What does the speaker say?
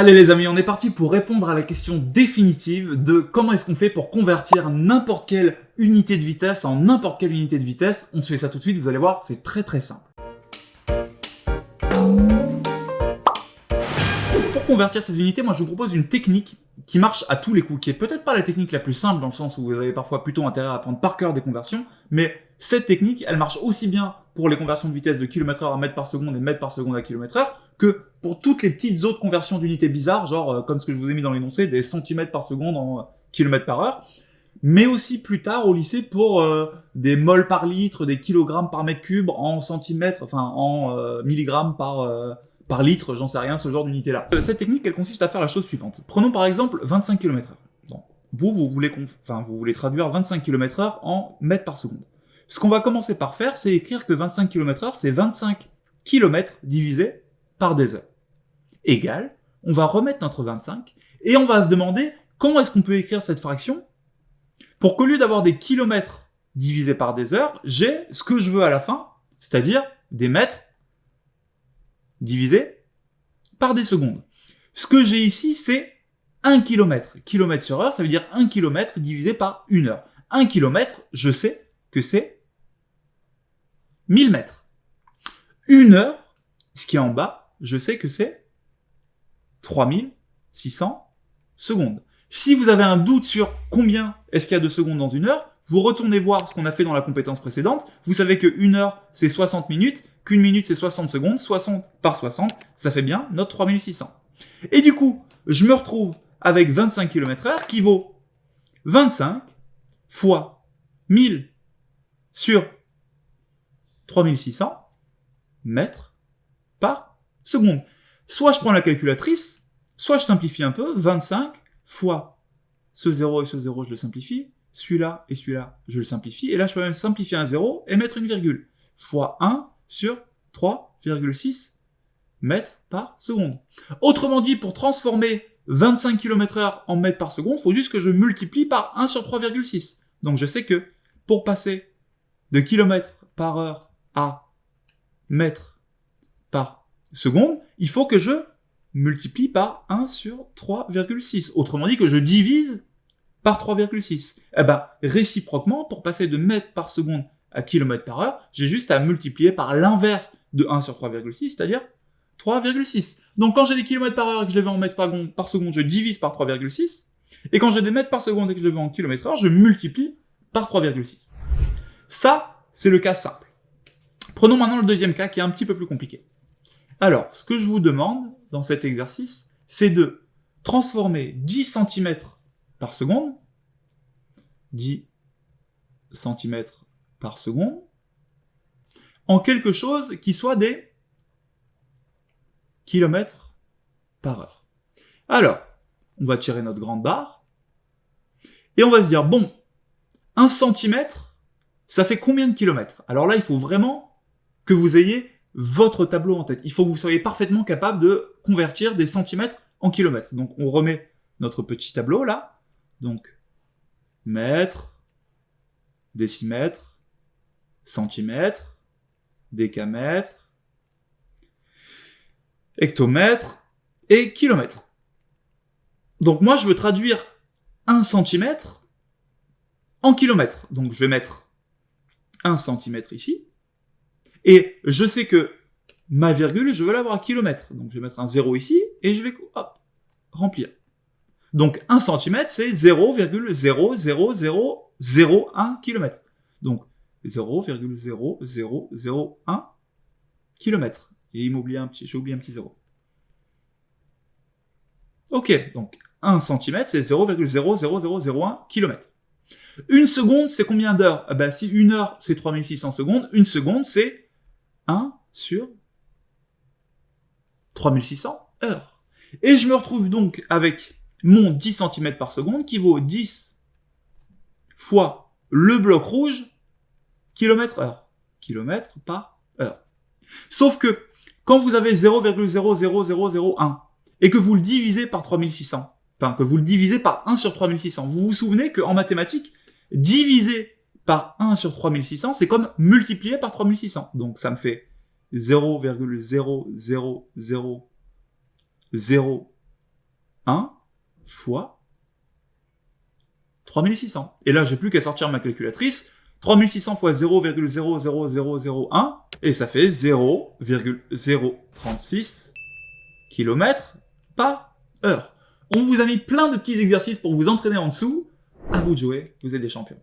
Allez les amis, on est parti pour répondre à la question définitive de comment est-ce qu'on fait pour convertir n'importe quelle unité de vitesse en n'importe quelle unité de vitesse. On se fait ça tout de suite, vous allez voir, c'est très très simple. Pour convertir ces unités, moi je vous propose une technique qui marche à tous les coups, qui est peut-être pas la technique la plus simple dans le sens où vous avez parfois plutôt intérêt à apprendre par cœur des conversions, mais cette technique, elle marche aussi bien pour les conversions de vitesse de km/h à mètre par seconde et mètre par seconde à km/h que pour toutes les petites autres conversions d'unités bizarres, genre comme ce que je vous ai mis dans l'énoncé, des centimètres par seconde en kilomètres par heure, mais aussi plus tard au lycée pour des moles par litre, des kilogrammes par mètre cube en centimètres, enfin en milligrammes par litre, j'en sais rien, ce genre d'unité-là. Cette technique, elle consiste à faire la chose suivante. Prenons par exemple 25 km/h. Bon. Vous voulez traduire 25 km/h en mètres par seconde. Ce qu'on va commencer par faire, c'est écrire que 25 km/h, c'est 25 km divisé par des heures. Égal, on va remettre notre 25, et on va se demander comment est-ce qu'on peut écrire cette fraction pour qu'au lieu d'avoir des kilomètres divisés par des heures, j'ai ce que je veux à la fin, c'est-à-dire des mètres divisé par des secondes. Ce que j'ai ici, c'est 1 km. Kilomètre sur heure, ça veut dire 1 km divisé par 1 heure. 1 km, je sais que c'est 1000 mètres. 1 heure, ce qui est en bas, je sais que c'est 3600 secondes. Si vous avez un doute sur combien est-ce qu'il y a de secondes dans 1 heure, vous retournez voir ce qu'on a fait dans la compétence précédente. Vous savez que 1 heure, c'est 60 minutes, qu'une minute, c'est 60 secondes. 60 par 60, ça fait bien notre 3600. Et du coup, je me retrouve avec 25 km/h qui vaut 25 fois 1000 sur 3600 mètres par seconde. Soit je prends la calculatrice, soit je simplifie un peu. 25 fois ce 0 et ce 0, je le simplifie. Celui-là et celui-là, je le simplifie. Et là, je peux même simplifier un 0 et mettre une virgule. Fois 1 sur 3,6 mètres par seconde. Autrement dit, pour transformer 25 km/h en mètres par seconde, il faut juste que je multiplie par 1 sur 3,6. Donc je sais que pour passer de km par heure à mètres par seconde, il faut que je multiplie par 1 sur 3,6. Autrement dit, que je divise par 3,6. Eh ben, réciproquement, pour passer de mètres par seconde à km par heure, j'ai juste à multiplier par l'inverse de 1 sur 3,6, c'est-à-dire 3,6. Donc quand j'ai des km par heure et que je les veux en mètres par seconde, je divise par 3,6. Et quand j'ai des mètres par seconde et que je les veux en km heure, je multiplie par 3,6. Ça, c'est le cas simple. Prenons maintenant le deuxième cas qui est un petit peu plus compliqué. Alors, ce que je vous demande dans cet exercice, c'est de transformer 10 cm par seconde, 10 cm par seconde, en quelque chose qui soit des kilomètres par heure. Alors, on va tirer notre grande barre, et on va se dire, bon, 1 centimètre, ça fait combien de kilomètres? Alors là, il faut vraiment que vous ayez votre tableau en tête. Il faut que vous soyez parfaitement capable de convertir des centimètres en kilomètres. Donc, on remet notre petit tableau là. Donc, mètre, décimètre, centimètre, décamètre, hectomètre et kilomètre. Donc moi, je veux traduire 1 centimètre en kilomètres. Donc je vais mettre 1 centimètre ici. Et je sais que ma virgule, je veux l'avoir à kilomètre. Donc je vais mettre un 0 ici et je vais remplir. Donc 1 centimètre, c'est 0,00001 km. Donc 0,0001 km. Et j'ai oublié un petit 0. Ok, donc 1 cm, c'est 0,00001 km. Une seconde, c'est combien d'heures? Si une heure, c'est 3600 secondes, une seconde, c'est 1 sur 3600 heures. Et je me retrouve donc avec mon 10 cm par seconde qui vaut 10 fois le bloc rouge, km/h. Kilomètre par heure. Sauf que, quand vous avez 0,00001 et que vous le divisez par 3600, enfin, que vous le divisez par 1 sur 3600, vous vous souvenez qu'en mathématiques, diviser par 1 sur 3600, c'est comme multiplier par 3600. Donc, ça me fait 0,00001 1 fois 3600. Et là, j'ai plus qu'à sortir ma calculatrice. 3600 fois 0,00001, et ça fait 0,036 km par heure. On vous a mis plein de petits exercices pour vous entraîner en dessous. À vous de jouer, vous êtes des champions.